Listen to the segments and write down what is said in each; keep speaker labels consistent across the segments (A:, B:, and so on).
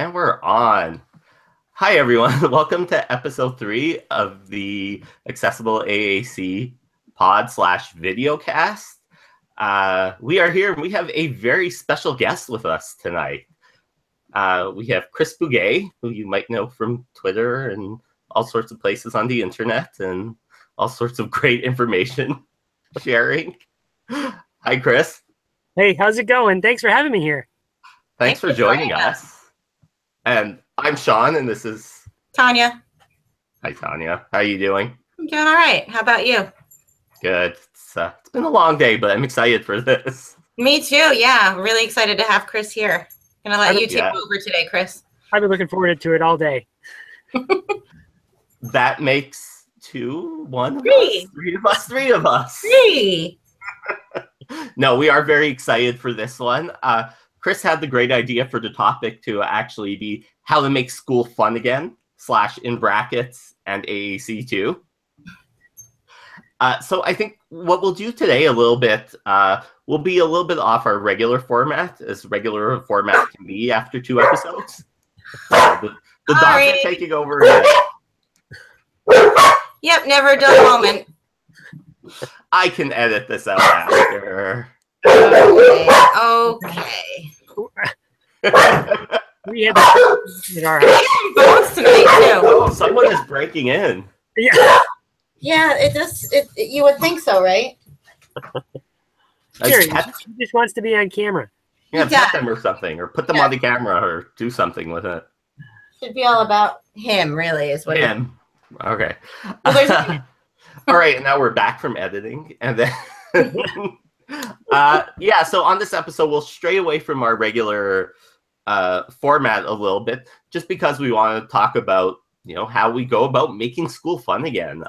A: And we're on. Hi, everyone. Welcome to episode 3 of the Accessible AAC pod/videocast. We are here and we have a very special guest with us tonight. We have Chris Bugaj, who you might know from Twitter and all sorts of places on the internet and all sorts of great information sharing. Hi, Chris.
B: Hey, how's it going? Thanks for having me here.
A: Thanks for joining us. And I'm Shaun, and this is
C: Tanya.
A: Hi, Tanya. How are you doing?
C: I'm doing all right. How about you?
A: Good. It's been a long day, but I'm excited for this.
C: Me too. Yeah, I'm really excited to have Chris here. Gonna let you take over today, Chris.
B: I've been looking forward to it all day.
A: That makes two, one of
C: Three.
A: us, three of us, three of us.
C: Three.
A: No, we are very excited for this one. Chris had the great idea for the topic to actually be how to make school fun again, / in brackets and AAC too. So I think what we'll do today a little bit, will be a little bit off our regular format, as regular a format can be after 2 episodes. The dogs are taking over again.
C: Yep, never a dull moment.
A: I can edit this out after.
C: Okay.
B: We had the in our house.
C: Bones tonight too.
A: Oh, someone is breaking in.
B: Yeah.
C: Yeah, it does. You would think so, right?
B: Sure, he just wants to be on camera.
A: Yeah, pet them or something, or put them on the camera, or do something with it.
C: Should be all about him, really, is what
A: him. Okay.
C: Well,
A: all right, and now we're back from editing, and then so on this episode we'll stray away from our regular format a little bit, just because we want to talk about how we go about making school fun again.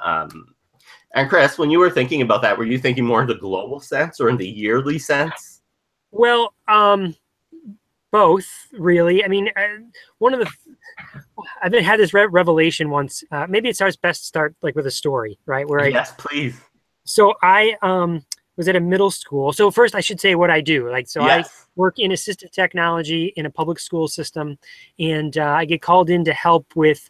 A: And Chris, when you were thinking about that, were you thinking more in the global sense or in the yearly sense?
B: Well, both, really. I mean, I've had this revelation once. Maybe it's best to start like with a story, right?
A: Yes, please.
B: So I was at a middle school. So first I should say what I do. I work in assistive technology in a public school system, and I get called in to help with,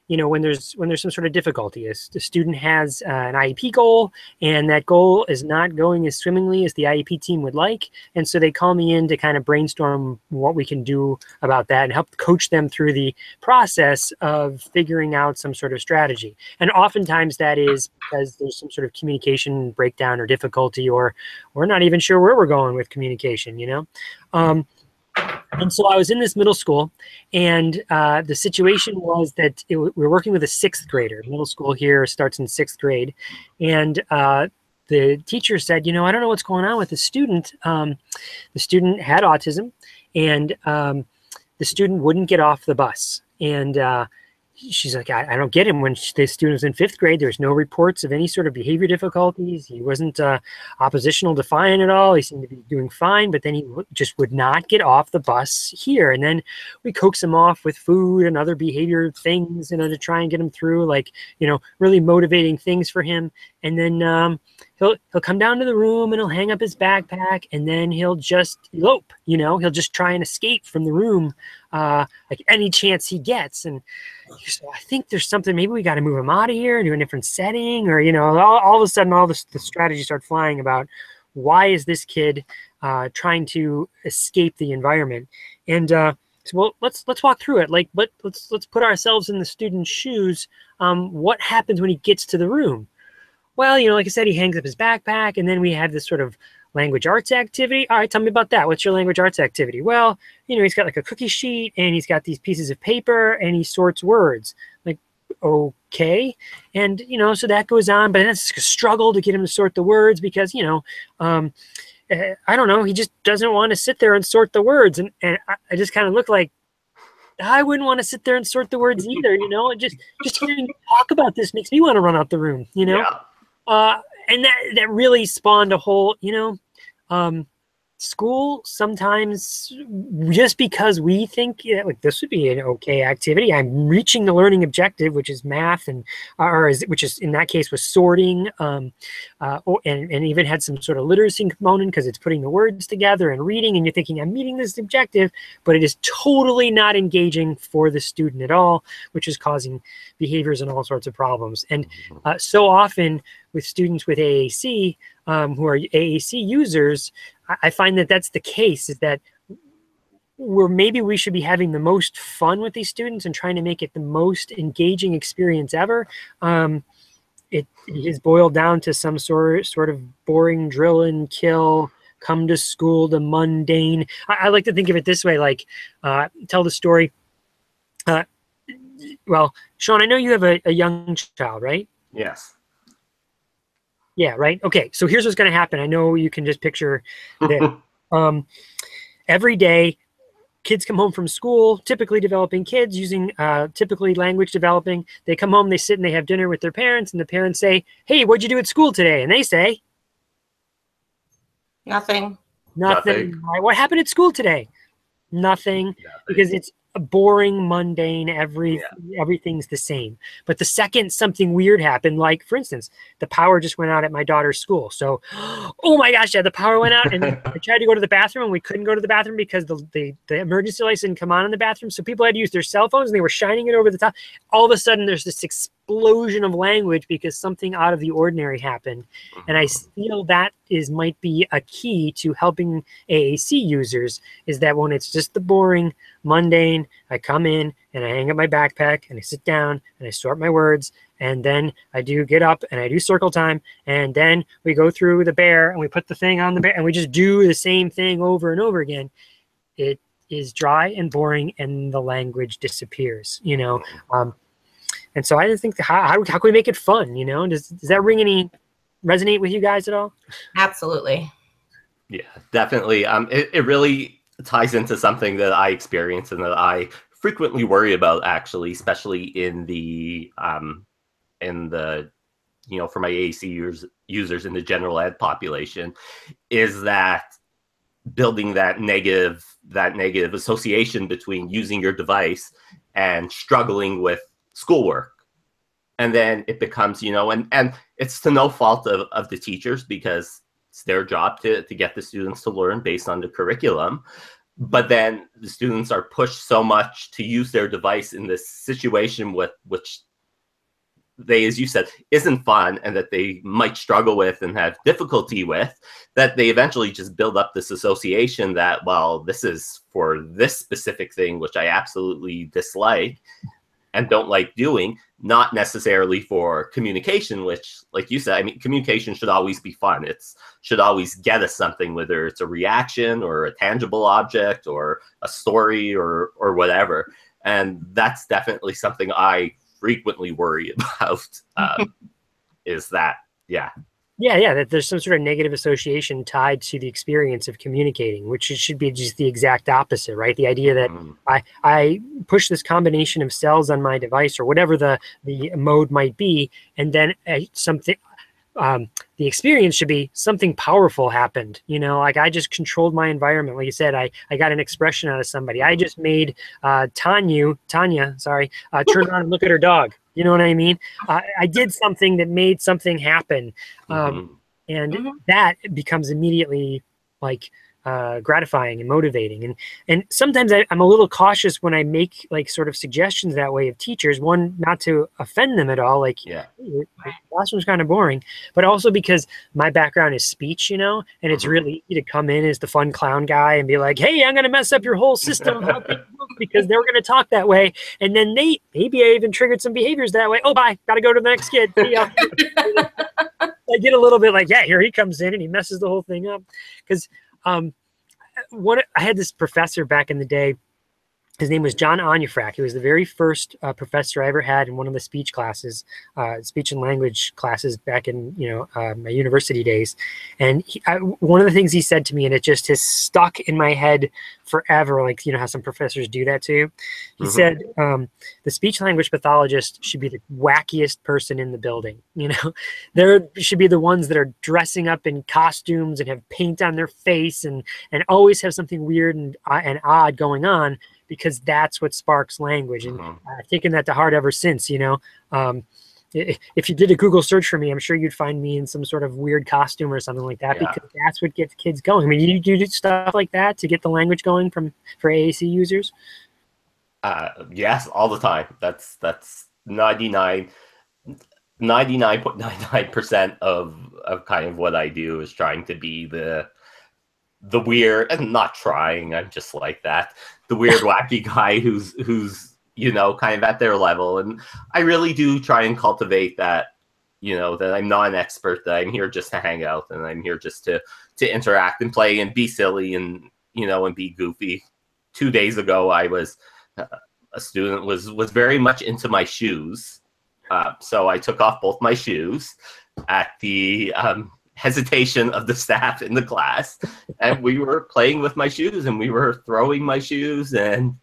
B: when there's some sort of difficulty. A student has an IEP goal, and that goal is not going as swimmingly as the IEP team would like, and so they call me in to kind of brainstorm what we can do about that and help coach them through the process of figuring out some sort of strategy. And oftentimes that is because there's some sort of communication breakdown or difficulty, or we're not even sure where we're going with communication, And so I was in this middle school, and the situation was that we were working with a 6th grader. Middle school here starts in 6th grade. And the teacher said, I don't know what's going on with the student. The student had autism, and the student wouldn't get off the bus. And she's like, I don't get him. When the student was in 5th grade, there was no reports of any sort of behavior difficulties. He wasn't oppositional defiant at all. He seemed to be doing fine, but then he just would not get off the bus here. And then we coax him off with food and other behavior things, to try and get him through, really motivating things for him. And then he'll come down to the room and he'll hang up his backpack, and then he'll just elope. He'll just try and escape from the room, like any chance he gets. And so I think there's something, maybe we got to move him out of here and do a different setting, or, all of a sudden, all the strategies start flying about why is this kid trying to escape the environment. And so, well, let's walk through it. Let's put ourselves in the student's shoes. What happens when he gets to the room? Well, like I said, he hangs up his backpack, and then we have this sort of language arts activity. All right, tell me about that. What's your language arts activity? Well, he's got like a cookie sheet, and he's got these pieces of paper, and he sorts words. Like, okay. And, so that goes on, but then it's a struggle to get him to sort the words because, I don't know, he just doesn't want to sit there and sort the words. And I just kind of look like, I wouldn't want to sit there and sort the words either, just hearing you talk about this makes me want to run out the room, Yeah. And that really spawned a whole, school sometimes, just because we think like this would be an okay activity, I'm reaching the learning objective, which is math, and which is in that case was sorting, and even had some sort of literacy component because it's putting the words together and reading, and you're thinking I'm meeting this objective, but it is totally not engaging for the student at all, which is causing behaviors and all sorts of problems. And so often with students with AAC, who are AAC users, I find that that's the case, is that maybe we should be having the most fun with these students and trying to make it the most engaging experience ever. It is boiled down to some sort of boring drill and kill, come to school, the mundane. I like to think of it this way, like tell the story. Well, Shaun, I know you have a young child, right?
A: Yes.
B: Yeah, right. Okay, so here's what's going to happen. I know you can just picture that. Every day, kids come home from school, typically developing kids using typically language developing. They come home, they sit and they have dinner with their parents, and the parents say, "Hey, what'd you do at school today?" And they say,
C: Nothing.
B: Nothing. What happened at school today? Nothing. Because it's boring, mundane, everything's the same. But the second something weird happened, like for instance, the power just went out at my daughter's school. So, oh my gosh, yeah, the power went out, and I tried to go to the bathroom, and we couldn't go to the bathroom because the emergency lights didn't come on in the bathroom. So people had to use their cell phones, and they were shining it over the top. All of a sudden, there's this explosion of language because something out of the ordinary happened. And I feel that might be a key to helping AAC users, is that when it's just the boring, mundane, I come in and I hang up my backpack and I sit down and I sort my words, and then I do get up and I do circle time, and then we go through the bear and we put the thing on the bear and we just do the same thing over and over again. It is dry and boring, and the language disappears, you know. And so I just think, how can we make it fun, you know? Does that resonate with you guys at all?
C: Absolutely.
A: Yeah, definitely. It really ties into something that I experience and that I frequently worry about, actually, especially in the for my AAC users in the general ed population, is that building that negative association between using your device and struggling with schoolwork. And then it becomes, and it's to no fault of the teachers, because it's their job to get the students to learn based on the curriculum. But then the students are pushed so much to use their device in this situation which they, as you said, isn't fun, and that they might struggle with and have difficulty with, that they eventually just build up this association that, well, this is for this specific thing, which I absolutely dislike and don't like doing, not necessarily for communication, which, like you said, I mean, communication should always be fun. It should always get us something, whether it's a reaction or a tangible object or a story or whatever. And that's definitely something I frequently worry about, is that,
B: that there's some sort of negative association tied to the experience of communicating, which should be just the exact opposite, right? The idea that I push this combination of cells on my device, or whatever the mode might be, and then the experience should be something powerful happened, like I just controlled my environment. Like you said, I got an expression out of somebody. I just made Tanya, turn around and look at her dog. You know what I mean? I did something that made something happen. And that becomes immediately like gratifying and motivating. And sometimes I'm a little cautious when I make like sort of suggestions that way of teachers. One, not to offend them at all, like, hey, classroom's kind of boring, but also because my background is speech, and it's really easy to come in as the fun clown guy and be like, hey, I'm going to mess up your whole system because they were going to talk that way. And then maybe I even triggered some behaviors that way. Oh, bye. Got to go to the next kid. See ya. I get a little bit like, here he comes in and he messes the whole thing up. Because I had this professor back in the day His name was John Onufrak. He was the very first professor I ever had in one of the speech classes, speech and language classes back in my university days. And one of the things he said to me, and it just has stuck in my head forever, like how some professors do that to you. He said, the speech language pathologist should be the wackiest person in the building. There should be the ones that are dressing up in costumes and have paint on their face and always have something weird and odd going on, because that's what sparks language. And I've taken that to heart ever since. If you did a Google search for me, I'm sure you'd find me in some sort of weird costume or something like that, because that's what gets kids going. I mean, you do stuff like that to get the language going for AAC users?
A: Yes, all the time. That's 99.99% of kind of what I do is trying to be the weird, and not trying, I'm just like that, the weird wacky guy who's kind of at their level. And I really do try and cultivate that, that I'm not an expert, that I'm here just to hang out, and I'm here just to interact and play and be silly and and be goofy. 2 days ago, I was a student was very much into my shoes, so I took off both my shoes at the hesitation of the staff in the class, and we were playing with my shoes, and we were throwing my shoes and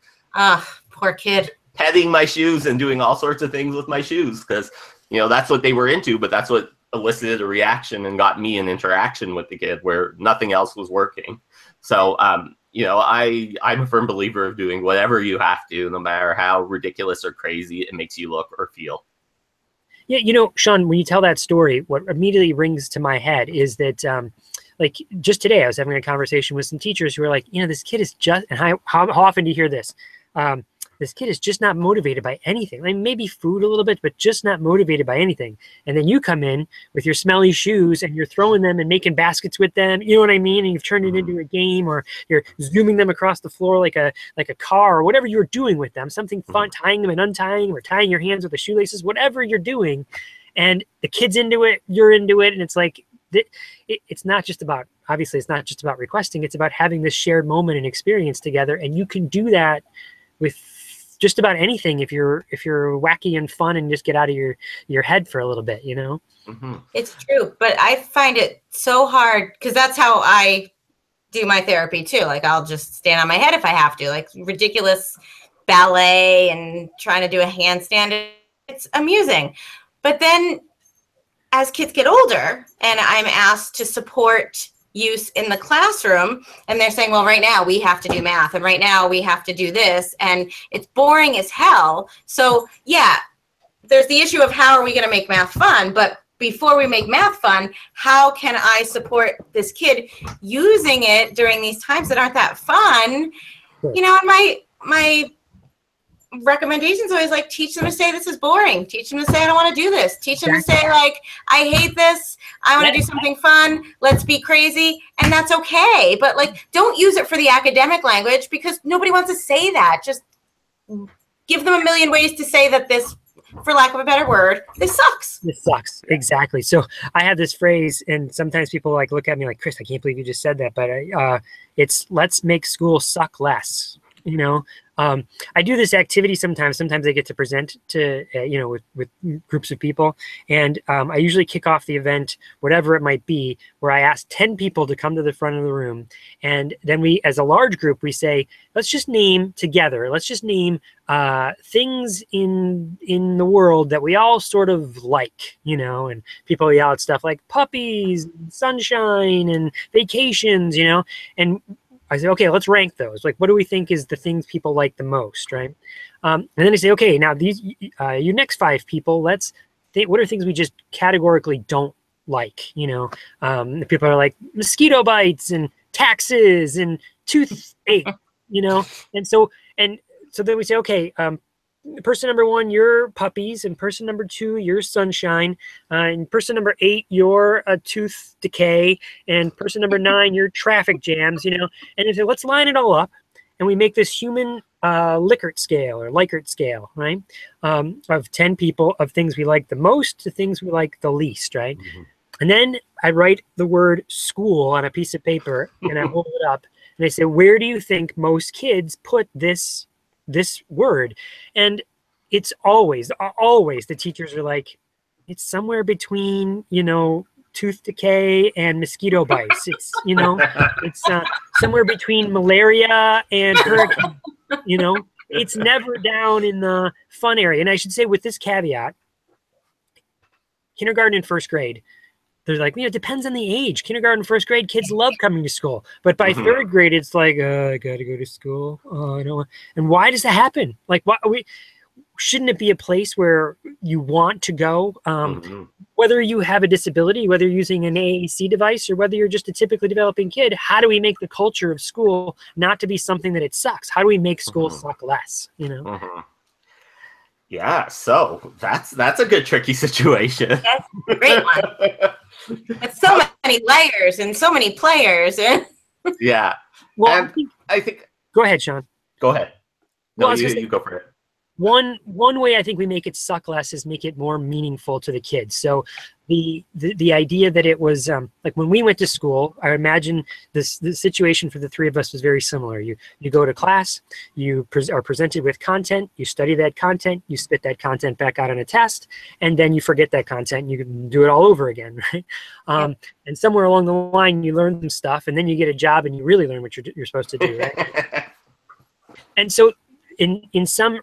C: poor kid,
A: petting my shoes and doing all sorts of things with my shoes, because that's what they were into, but that's what elicited a reaction and got me an interaction with the kid where nothing else was working. So I'm a firm believer of doing whatever you have to, no matter how ridiculous or crazy it makes you look or feel.
B: Yeah, Shaun, when you tell that story, what immediately rings to my head is that, like, just today I was having a conversation with some teachers who were like, this kid is just, and how often do you hear this? This kid is just not motivated by anything. Like, maybe food a little bit, but just not motivated by anything. And then you come in with your smelly shoes and you're throwing them and making baskets with them. You know what I mean? And you've turned it into a game, or you're zooming them across the floor like a car, or whatever you're doing with them, something fun, tying them and untying, or tying your hands with the shoelaces, whatever you're doing. And the kid's into it, you're into it. And it's like, it's not just about, obviously it's not just about requesting, it's about having this shared moment and experience together. And you can do that with just about anything if you're wacky and fun and just get out of your head for a little bit,
C: It's true, but I find it so hard, because that's how I do my therapy too. Like, I'll just stand on my head if I have to, like ridiculous ballet and trying to do a handstand. It's amusing. But then as kids get older and I'm asked to support use in the classroom, and they're saying, well, right now we have to do math, and right now we have to do this, and it's boring as hell. So yeah, there's the issue of how are we going to make math fun, but before we make math fun, how can I support this kid using it during these times that aren't that fun? And my recommendations always like, teach them to say this is boring, teach them to say I don't want to do this, teach them to say like I hate this, I want to do something fun, let's be crazy. And that's okay, but like, don't use it for the academic language, because nobody wants to say that. Just give them a million ways to say that this, for lack of a better word, this sucks.
B: This sucks. Exactly. So I have this phrase, and sometimes people like look at me like, Chris, I can't believe you just said that, but it's let's make school suck less. I do this activity sometimes. Sometimes I get to present to, with groups of people. And I usually kick off the event, whatever it might be, where I ask 10 people to come to the front of the room. And then we, as a large group, we say, let's just name together. Let's just name things in the world that we all sort of like, and people yell at stuff like puppies, sunshine, and vacations, and I say, okay, let's rank those. Like, what do we think is the things people like the most, right? And then I say, okay, now these, you next 5 people, let's think, what are things we just categorically don't like? People are like mosquito bites and taxes and toothache, and so then we say, okay, person number 1, your puppies, and person number 2, your sunshine, and person number 8, your tooth decay, and person number 9, your traffic jams, and so let's line it all up, and we make this human Likert scale, right? Of 10 people, of things we like the most to things we like the least, right? And then I write the word school on a piece of paper, and I hold it up, and I say, where do you think most kids put this this word. And it's always the teachers are like, it's somewhere between, tooth decay and mosquito bites. It's, it's somewhere between malaria and hurricane, it's never down in the fun area. And I should say, with this caveat, kindergarten and first grade, they're like, it depends on the age. Kindergarten, first grade, kids love coming to school. But by third grade, it's like, I got to go to school. Oh, I don't. And why does that happen? Like, shouldn't it be a place where you want to go? Whether you have a disability, whether you're using an AAC device, or whether you're just a typically developing kid, how do we make the culture of school not to be something that it sucks? How do we make school suck less?
A: Yeah, so that's a good tricky situation.
C: That's a great one. With so many layers and so many players.
A: Yeah.
B: Well,
A: I think.
B: Go ahead, Shaun.
A: Go ahead. No,
B: Well,
A: you go for it.
B: One way I think we make it suck less is make it more meaningful to the kids. So the idea that it was like when we went to school, I imagine the situation for the three of us was very similar. You go to class, you are presented with content, you study that content, you spit that content back out on a test, and then you forget that content and you can do it all over again, right? And somewhere along the line you learn some stuff, and then you get a job and you really learn what you're supposed to do, right? And so in some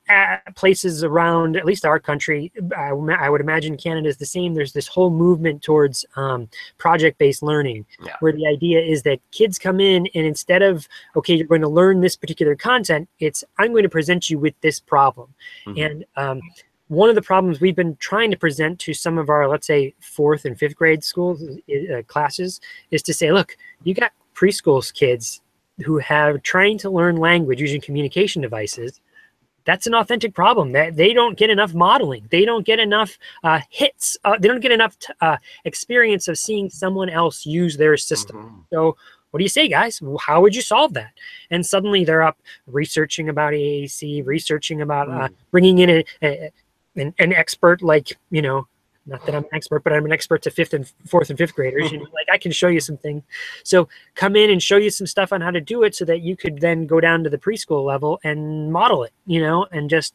B: places around, at least our country, I would imagine Canada is the same. There's this whole movement towards project-based learning, where the idea is that kids come in and instead of, okay, you're going to learn this particular content, it's, I'm going to present you with this problem. And one of the problems we've been trying to present to some of our, let's say, 4th and 5th grade schools, classes, is to say, look, you got preschool kids who have trying to learn language using communication devices. That's an authentic problem. They don't get enough modeling. They don't get enough hits. They don't get enough experience of seeing someone else use their system. So what do you say, guys? How would you solve that? And suddenly they're up researching about AAC, researching about bringing in an expert like, not that I'm an expert, but I'm an expert to 4th and 5th graders. Like I can show you something. So come in and show you some stuff on how to do it so that you could then go down to the preschool level and model it, and just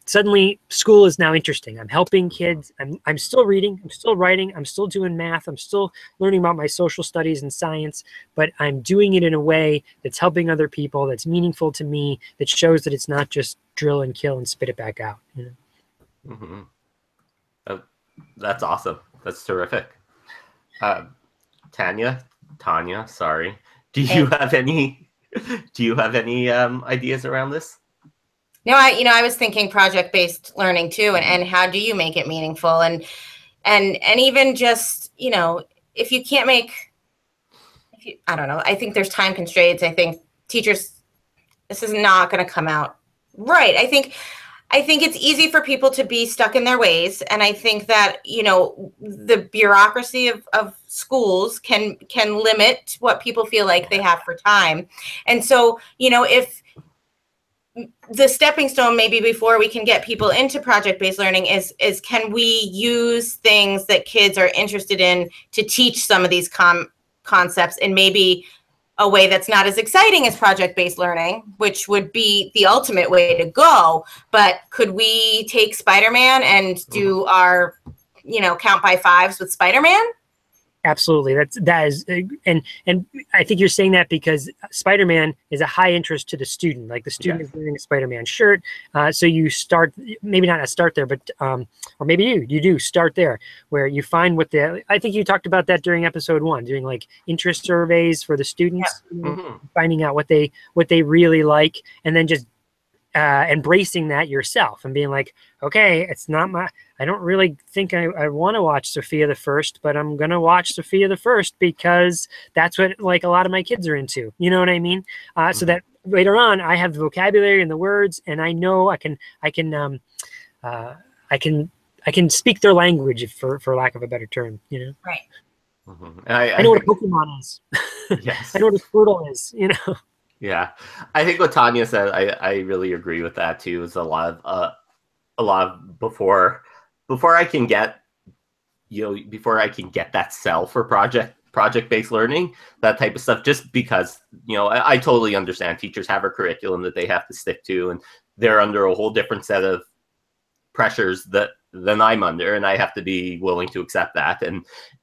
B: suddenly school is now interesting. I'm helping kids. I'm still reading. I'm still writing. I'm still doing math. I'm still learning about my social studies and science, but I'm doing it in a way that's helping other people, that's meaningful to me, that shows that it's not just drill and kill and spit it back out.
A: That's awesome. That's terrific. Tanya, sorry. Do you have any ideas around this?
C: No, I was thinking project-based learning too, and how do you make it meaningful, and even just, if you can't I don't know, I think there's time constraints. I think teachers, this is not going to come out right. I think it's easy for people to be stuck in their ways. And I think that, the bureaucracy of schools can limit what people feel like they have for time. And so, if the stepping stone maybe before we can get people into project-based learning is can we use things that kids are interested in to teach some of these concepts in maybe a way that's not as exciting as project-based learning, which would be the ultimate way to go. But could we take Spider-Man and do our, count by fives with Spider-Man?
B: Absolutely. That is, and I think you're saying that because Spider-Man is a high interest to the student. Like the student is wearing a Spider-Man shirt, so you start, maybe not start there, but or maybe you do start there, where you find what I think you talked about that during episode 1, doing like interest surveys for the students, finding out what they really like, and then just embracing that yourself and being like, okay, it's not I don't really think I want to watch Sophia the First, but I'm going to watch Sophia the First because that's what like a lot of my kids are into. You know what I mean? So that later on I have the vocabulary and the words, and I know I can speak their language for lack of a better term,
C: Right.
B: I know what a Pokemon is.
A: Yes.
B: I know what a Squirtle is,
A: Yeah, I think what Tanya said, I really agree with that too. Is a lot of before I can get, before I can get that sell for project-based learning, that type of stuff. Just because I totally understand teachers have a curriculum that they have to stick to, and they're under a whole different set of pressures than I'm under, and I have to be willing to accept that.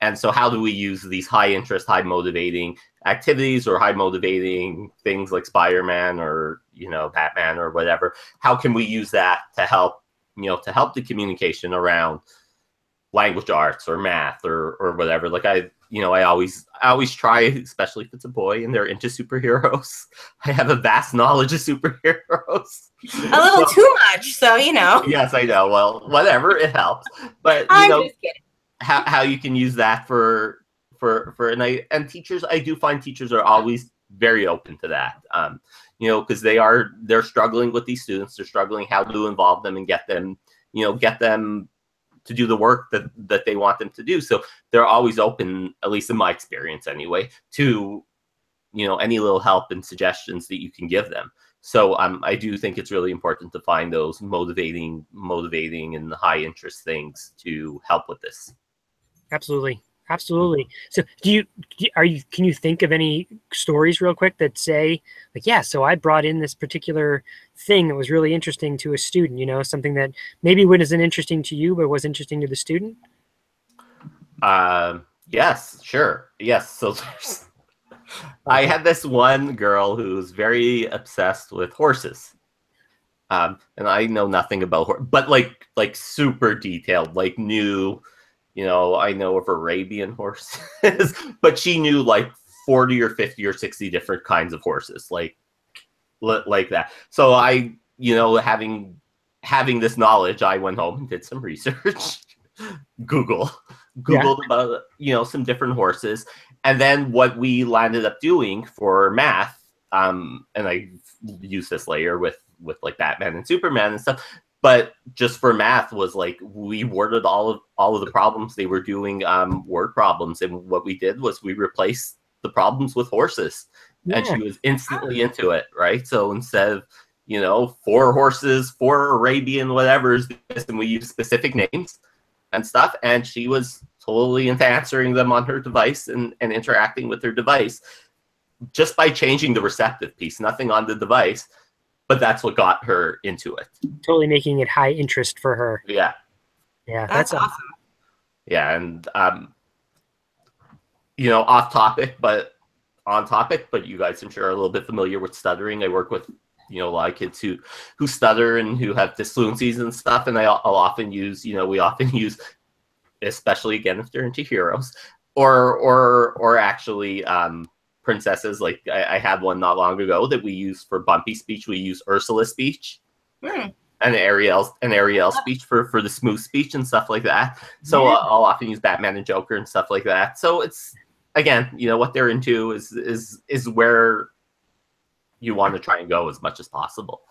A: And so how do we use these high interest, high motivating activities or high motivating things like Spider-Man or, you know, Batman or whatever? How can we use that to help, you know, to help the communication around language arts or math or whatever? Like I always try, especially if it's a boy and they're into superheroes. I have a vast knowledge of superheroes.
C: A little too much, so you know.
A: Yes, I know. Well, whatever, it helps. But you
C: I'm
A: know,
C: just kidding.
A: how you can use that for and teachers, I do find teachers are always very open to that. You know, because they're struggling with these students. They're struggling how to involve them and get them to do the work that they want them to do. So they're always open, at least in my experience anyway, to, you know, any little help and suggestions that you can give them. So I do think it's really important to find those motivating and high interest things to help with this.
B: Absolutely. Absolutely. So can you think of any stories real quick that say like, yeah, so I brought in this particular thing that was really interesting to a student, you know, something that maybe wasn't interesting to you, but was interesting to the student?
A: Yes, sure. Yes. So I had this one girl who was very obsessed with horses. And I know nothing about but like super detailed, like knew, you know, I know of Arabian horses, but she knew like 40 or 50 or 60 different kinds of horses, like that. So I, you know, having this knowledge, I went home and did some research, Googled about, you know, some different horses. And then what we landed up doing for math, and I use this layer with like Batman and Superman and stuff, but just for math was like we worded all of the problems they were doing, word problems, and what we did was we replaced the problems with horses, and she was instantly into it, right? So instead of, you know, 4 horses, 4 Arabian whatever's this, and we use specific names and stuff, and she was totally into answering them on her device and interacting with her device just by changing the receptive piece, nothing on the device. But that's what got her into it. Totally
B: making it high interest for her.
A: Yeah.
B: Yeah, that's awesome.
A: Yeah, and you know, off topic, but on topic, but you guys I'm sure are a little bit familiar with stuttering. I work with, you know, a lot of kids who stutter and who have disfluencies and stuff, and I'll often use, you know, we often use, especially again if they're into heroes, or actually princesses. Like I had one not long ago that we use for bumpy speech. We use Ursula's speech and Ariel's speech for the smooth speech and stuff like that. So I'll often use Batman and Joker and stuff like that. So it's, again, you know, what they're into is where you want to try and go as much as possible.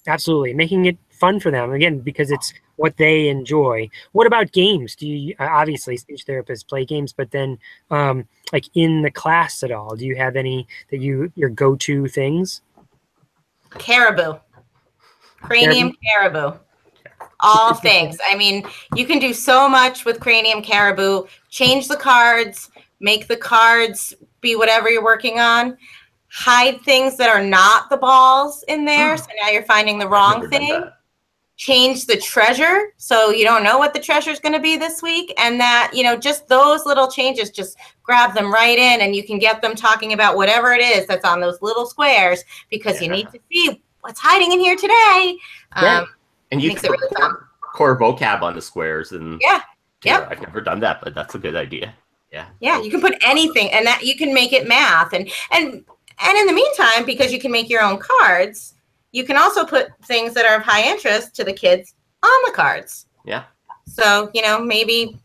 B: Absolutely. Making it fun for them, again, because it's what they enjoy. What about games? Do you, obviously speech therapists play games, but then like in the class at all, do you have any that your go-to things?
C: Caribou. Cranium Caribou. All things. I mean, you can do so much with Cranium Caribou. Change the cards, make the cards be whatever you're working on. Hide things that are not the balls in there. So now you're finding the wrong thing. Change the treasure. So you don't know what the treasure is going to be this week. And that, you know, just those little changes, just grab them right in and you can get them talking about whatever it is that's on those little squares, because you need to see what's hiding in here today.
A: And you can put core vocab on the squares. And I've never done that, but that's a good idea.
C: Yeah, you can put anything, and that you can make it math. And in the meantime, because you can make your own cards, you can also put things that are of high interest to the kids on the cards.
A: Yeah.
C: So, you know, maybe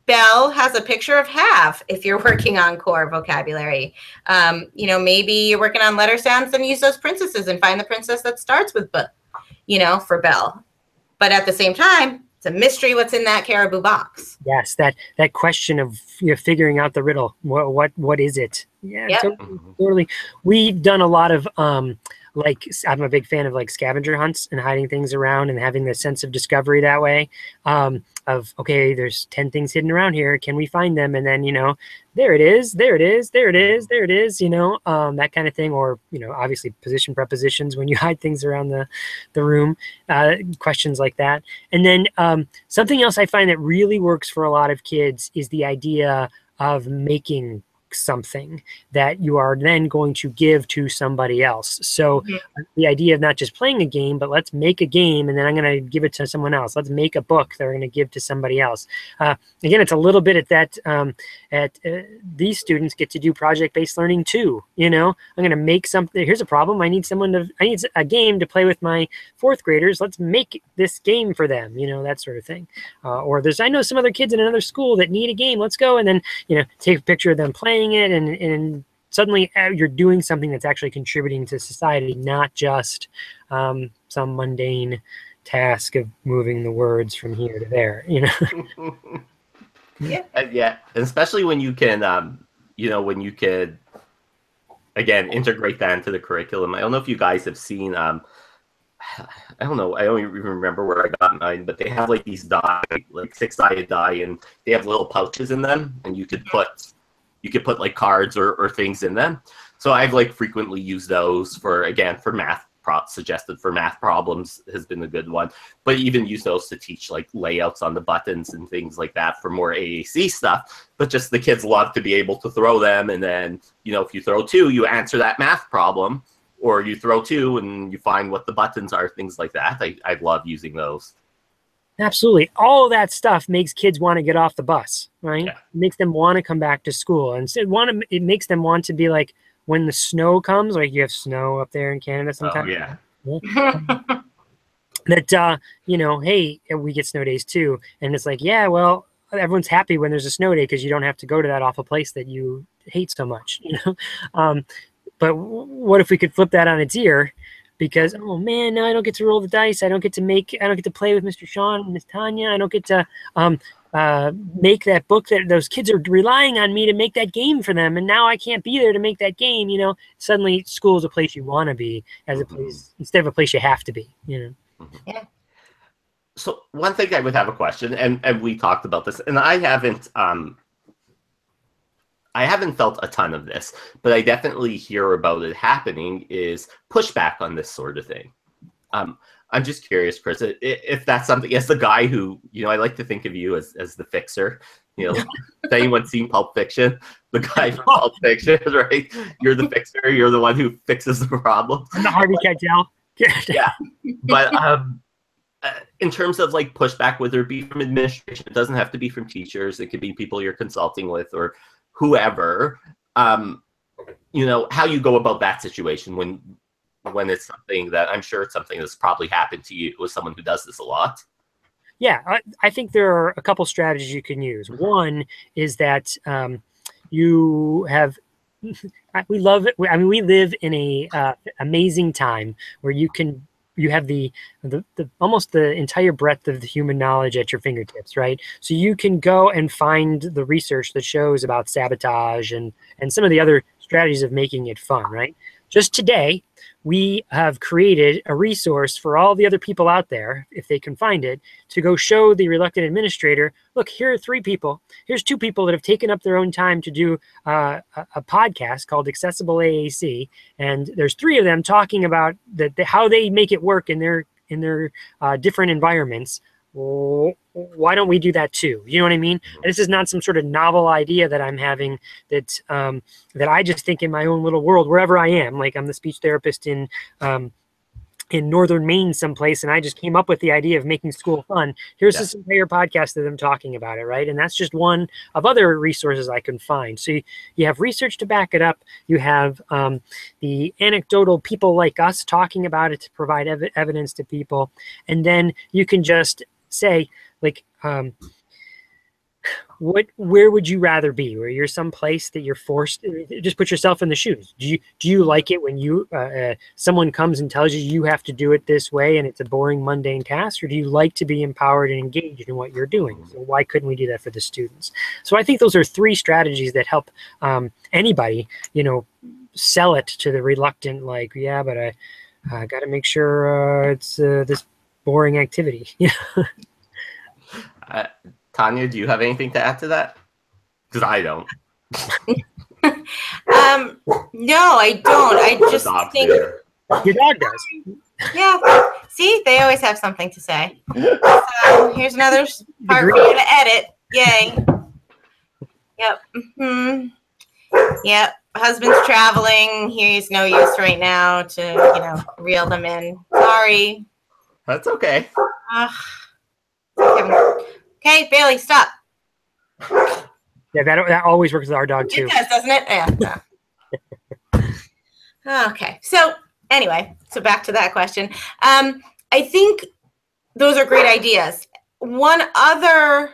C: Belle has a picture of have if you're working on core vocabulary. You know, maybe you're working on letter sounds and use those princesses and find the princess that starts with B, you know, for Belle. But at the same time, it's a mystery what's in that Caribou box.
B: Yes, that question of, you know, figuring out the riddle. What is it? Yeah, totally. We've done a lot of like I'm a big fan of like scavenger hunts and hiding things around and having the sense of discovery that way. Of okay, there's 10 things hidden around here. Can we find them? And then, you know, there it is, there it is, there it is, there it is, you know, that kind of thing. Or, you know, obviously position prepositions when you hide things around the room, questions like that. And then something else I find that really works for a lot of kids is the idea of making something that you are then going to give to somebody else. So the idea of not just playing a game, but let's make a game and then I'm going to give it to someone else. Let's make a book that we're going to give to somebody else. Again, it's a little bit at that, these students get to do project-based learning too. You know, I'm going to make something. Here's a problem. I need a game to play with my fourth graders. Let's make this game for them, you know, that sort of thing. Or I know some other kids in another school that need a game. Let's go. And then, you know, take a picture of them playing it, and suddenly you're doing something that's actually contributing to society, not just some mundane task of moving the words from here to there, you know.
A: Yeah, and especially when you can you know, when you could again integrate that into the curriculum. I don't know if you guys have seen I don't know, I don't even remember where I got mine, but they have like these die, like 6-sided die, and they have little pouches in them, and you could put like cards or things in them. So I've like frequently used those for math suggested for math problems has been a good one, but even use those to teach like layouts on the buttons and things like that for more AAC stuff. But just the kids love to be able to throw them, and then, you know, if you throw 2, you answer that math problem, or you throw 2 and you find what the buttons are, things like that. I love using those.
B: Absolutely. All of that stuff makes kids want to get off the bus, right? Yeah. It makes them want to come back to school. And it makes them want to be like, when the snow comes, like you have snow up there in Canada sometimes.
A: Oh, yeah.
B: That, you know, hey, we get snow days too. And it's like, yeah, well, everyone's happy when there's a snow day because you don't have to go to that awful place that you hate so much, you know? But what if we could flip that on its ear? Because, oh man, now I don't get to roll the dice. I don't get to play with Mr. Shaun and Miss Tanya. I don't get to make that book that those kids are relying on me to make that game for them. And now I can't be there to make that game, you know. Suddenly school is a place you want to be as a place instead of a place you have to be, you know.
C: Yeah.
A: So one thing I would have a question, and we talked about this, and I haven't felt a ton of this, but I definitely hear about it happening, is pushback on this sort of thing. I'm just curious, Chris, if that's something, as the guy who, you know, I like to think of you as the fixer, you know, if anyone's seen Pulp Fiction, the guy from Pulp Fiction, right? You're the fixer, you're the one who fixes the problem.
B: I'm the Harvey Keitel.
A: Yeah, but in terms of like pushback, whether it be from administration, it doesn't have to be from teachers, it could be people you're consulting with or whoever, you know, how you go about that situation when it's something that, I'm sure it's something that's probably happened to you with someone who does this a lot.
B: Yeah, I think there are a couple strategies you can use. One is that you have, we love it. I mean, we live in a amazing time where you have the almost the entire breadth of the human knowledge at your fingertips, right? So you can go and find the research that shows about sabotage and some of the other strategies of making it fun, right? Just today, we have created a resource for all the other people out there, if they can find it, to go show the reluctant administrator, look, here are 3 people. Here's 2 people that have taken up their own time to do a podcast called Accessible AAC. And there's 3 of them talking about how they make it work in their different environments. Why don't we do that too? You know what I mean? And this is not some sort of novel idea that I'm having that I just think in my own little world, wherever I am. Like I'm the speech therapist in northern Maine someplace, and I just came up with the idea of making school fun. Here's this entire podcast of them talking about it, right? And that's just one of other resources I can find. So you have research to back it up. You have the anecdotal people like us talking about it to provide evidence to people. And then you can just say, like, where would you rather be? Where you're someplace that you're forced, just put yourself in the shoes. Do you like it when you someone comes and tells you have to do it this way and it's a boring, mundane task, or do you like to be empowered and engaged in what you're doing? So why couldn't we do that for the students? So I think those are 3 strategies that help anybody, you know, sell it to the reluctant, like, yeah, but I got to make sure it's this boring activity.
A: Tanya, do you have anything to add to that? Because I don't.
C: No, I don't. I just think
B: your dog does.
C: Yeah. See, they always have something to say. So here's another part for you to edit. Yay. Yep. Yep. Husband's traveling. He's no use right now to, reel them in. Sorry.
A: That's okay.
C: Okay, Bailey, stop.
B: Yeah, that always works with our dog too.
C: It does, doesn't it? Yeah. Okay. So anyway, back to that question. I think those are great ideas. One other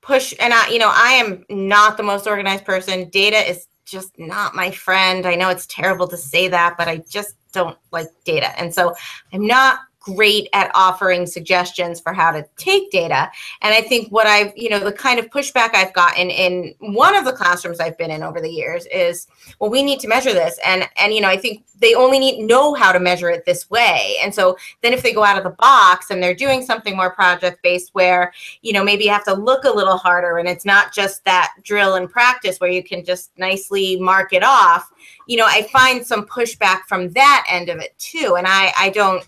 C: push, and I am not the most organized person. Data is just not my friend. I know it's terrible to say that, but I just don't like data. And so I'm not great at offering suggestions for how to take data. And I think what I've, the kind of pushback I've gotten in one of the classrooms I've been in over the years is, well, we need to measure this. And I think they only know how to measure it this way. And so then if they go out of the box and they're doing something more project-based where, maybe you have to look a little harder and it's not just that drill and practice where you can just nicely mark it off, I find some pushback from that end of it too. And I don't,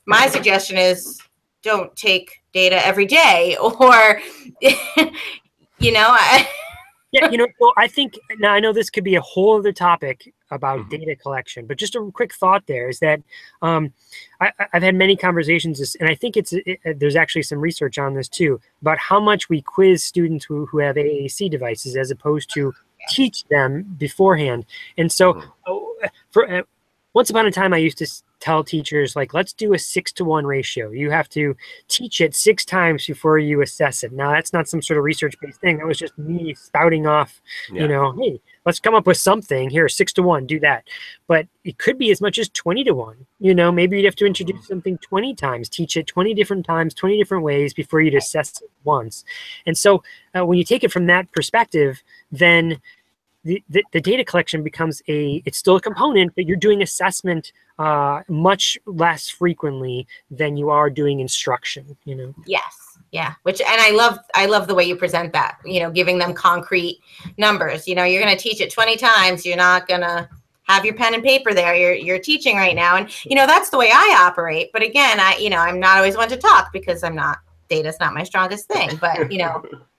C: my suggestion is don't take data every day or,
B: well, I think now I know this could be a whole other topic about data collection, but just a quick thought there is that I've had many conversations, and I think there's actually some research on this too, about how much we quiz students who have AAC devices as opposed to teach them beforehand. And so once upon a time, I used to tell teachers, like, let's do a 6-to-1 ratio. You have to teach it 6 times before you assess it. Now, that's not some sort of research-based thing. That was just me spouting off, hey, let's come up with something. Here, 6-to-1, do that. But it could be as much as 20-to-1. Maybe you'd have to introduce something 20 times, teach it 20 different times, 20 different ways before you'd assess it once. And so when you take it from that perspective, then the data collection becomes it's still a component, but you're doing assessment much less frequently than you are doing instruction,
C: Yes. Yeah. And I love the way you present that, giving them concrete numbers. You're going to teach it 20 times. You're not going to have your pen and paper there. You're teaching right now. And, that's the way I operate. But again, I'm not always one to talk because data's not my strongest thing, but,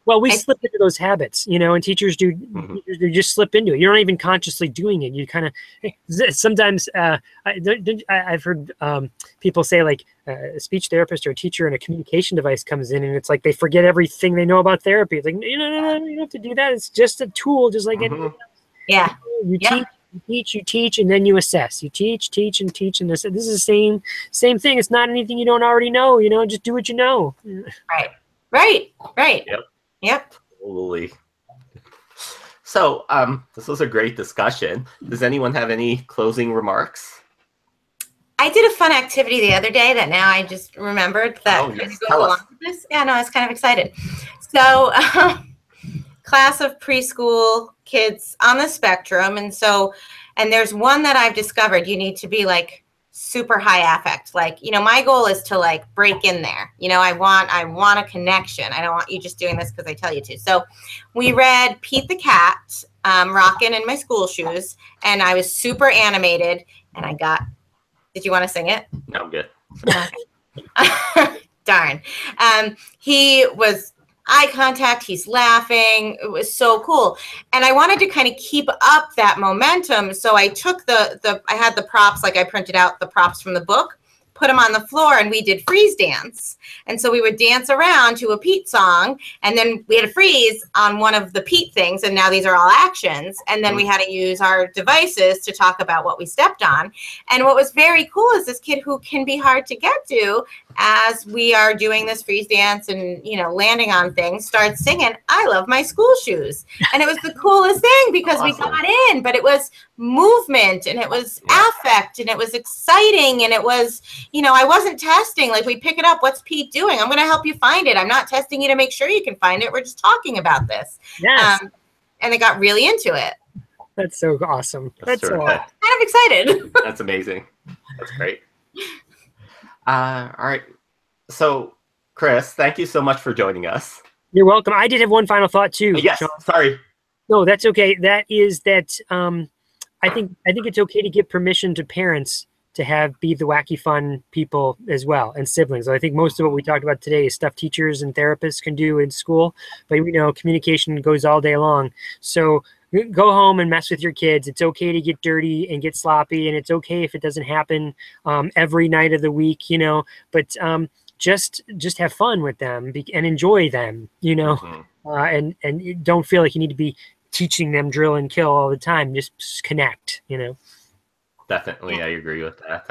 B: Well, we slip into those habits, and teachers do. Teachers do just slip into it. You're not even consciously doing it. You kind of sometimes. I've heard people say, like, a speech therapist or a teacher and a communication device comes in, and it's like they forget everything they know about therapy. It's like, no, you don't have to do that. It's just a tool, just like anything else.
C: Yeah.
B: You teach, and then you assess. You teach, and teach, and assess. This is the same thing. It's not anything you don't already know. Just do what you know.
C: Right.
A: Yep. Totally. So, this was a great discussion. Does anyone have any closing remarks?
C: I did a fun activity the other day that now I just remembered that goes along with this. Yeah, no, I was kind of excited. So, class of preschool kids on the spectrum, and there's one that I've discovered you need to be like super high affect. Like, my goal is to like break in there. I want a connection. I don't want you just doing this because I tell you to. So we read Pete the Cat, Rockin' in My School Shoes, and I was super animated and did you want to sing it?
A: No, I'm good.
C: Okay. Darn. He was eye contact, he's laughing. It was so cool. And I wanted to kind of keep up that momentum. So I took I had the props, like I printed out the props from the book, put them on the floor, and we did freeze dance. And so we would dance around to a Pete song, and then we had to freeze on one of the Pete things, and now these are all actions. And then we had to use our devices to talk about what we stepped on. And what was very cool is this kid who can be hard to get to, as we are doing this freeze dance and, landing on things, starts singing, "I love my school shoes." And it was the coolest thing because we got in, but it was movement and it was affect and it was exciting and it was, I wasn't testing, like, we pick it up. What's Pete doing? I'm going to help you find it. I'm not testing you to make sure you can find it. We're just talking about this.
B: Yes.
C: And they got really into it.
B: That's so awesome. That's so
A: terrific.
B: awesome.
C: Kind of excited.
A: That's amazing. That's great. All right. So, Chris, thank you so much for joining us.
B: You're welcome. I did have one final thought too.
A: Yes,
B: Shaun.
A: sorry.
B: No, that's okay. That is that I think it's okay to give permission to parents to be the wacky fun people as well, and siblings. I think most of what we talked about today is stuff teachers and therapists can do in school, but communication goes all day long. So go home and mess with your kids. It's okay to get dirty and get sloppy, and it's okay if it doesn't happen every night of the week, but just have fun with them and enjoy them, and you don't feel like you need to be teaching them drill and kill all the time. Just connect,
A: Definitely, I agree with that.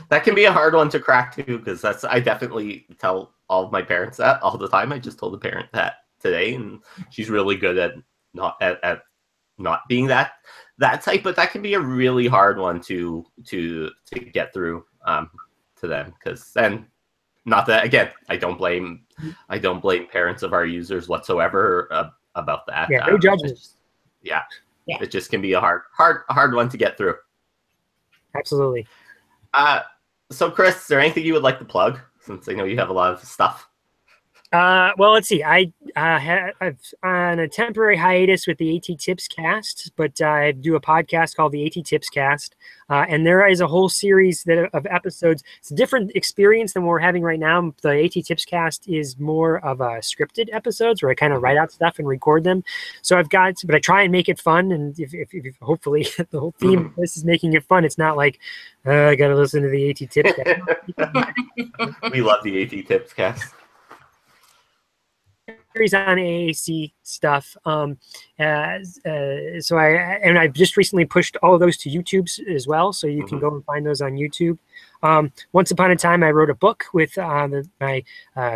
A: That can be a hard one to crack too, because I definitely tell all of my parents that all the time. I just told a parent that today, and she's really good at not being that type. But that can be a really hard one to get through to them, because then, not that again, I don't blame parents of our users whatsoever about that.
B: Yeah, no judgment.
A: Yeah, it just can be a hard one to get through.
B: Absolutely.
A: So, Chris, is there anything you would like to plug, since I know you have a lot of stuff?
B: Well, let's see. I'm on a temporary hiatus with the AT Tips Cast, but I do a podcast called the AT Tips Cast, and there is a whole series of episodes. It's a different experience than what we're having right now. The AT Tips Cast is more of a scripted episodes where I kind of write out stuff and record them. So but I try and make it fun, and if hopefully the whole theme of this is making it fun. It's not like I got to listen to the AT Tips Cast.
A: We love the AT Tips Cast.
B: Series on AAC stuff. So I've just recently pushed all of those to YouTube as well, so you can go and find those on YouTube. Once upon a time, I wrote a book with my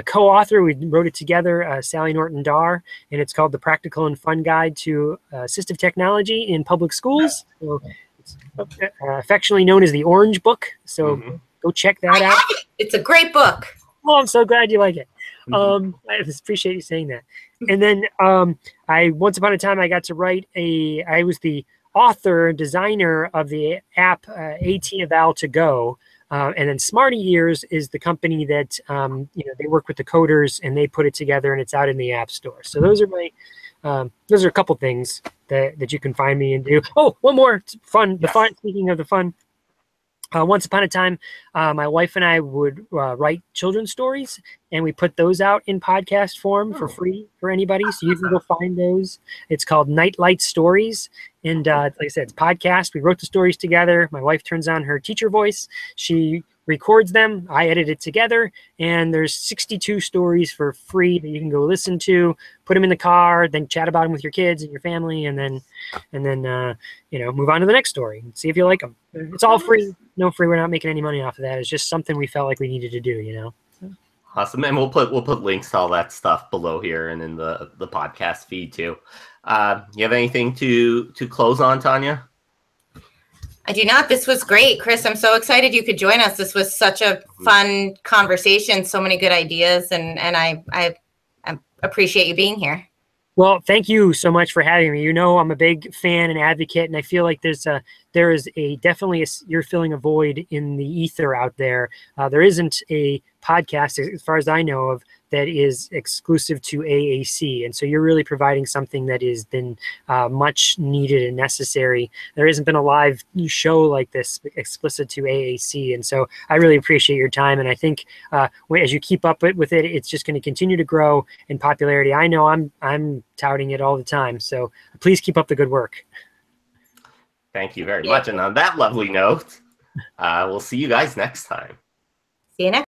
B: co-author. We wrote it together, Sally Norton-Darr, and it's called The Practical and Fun Guide to Assistive Technology in Public Schools. So it's affectionately known as the Orange Book. So go check that out.
C: It's a great book.
B: Oh, I'm so glad you like it. I appreciate you saying that. And then once upon a time, I got to write I was the author, designer of the app AT Eval to Go. And then Smarty Ears is the company that, they work with the coders and they put it together and it's out in the App Store. So those are a couple things that you can find me and do. Oh, one more fun. The fun, speaking of the fun. Once upon a time, my wife and I would write children's stories, and we put those out in podcast form for free for anybody. So you can go find those. It's called Nightlight Stories. And like I said, it's podcast. We wrote the stories together. My wife turns on her teacher voice. She records them. I edit it together. And there's 62 stories for free that you can go listen to, put them in the car, then chat about them with your kids and your family, and then move on to the next story and see if you like them. It's all free. No free. We're not making any money off of that. It's just something we felt like we needed to do,
A: Awesome. And we'll put links to all that stuff below here and in the podcast feed too. You have anything to close on, Tanya?
C: I do not. This was great, Chris. I'm so excited you could join us. This was such a fun conversation. So many good ideas, and I appreciate you being here.
B: Well, thank you so much for having me. I'm a big fan and advocate, and I feel like you're filling a void in the ether out there. There isn't a podcast, as far as I know of, that is exclusive to AAC, and so you're really providing something that has been much needed and necessary. There hasn't been a live show like this explicit to AAC, and so I really appreciate your time. And I think as you keep up with it, it's just going to continue to grow in popularity. I know I'm touting it all the time, so please keep up the good work.
A: Thank you very much. And on that lovely note, we'll see you guys next time.
C: See you next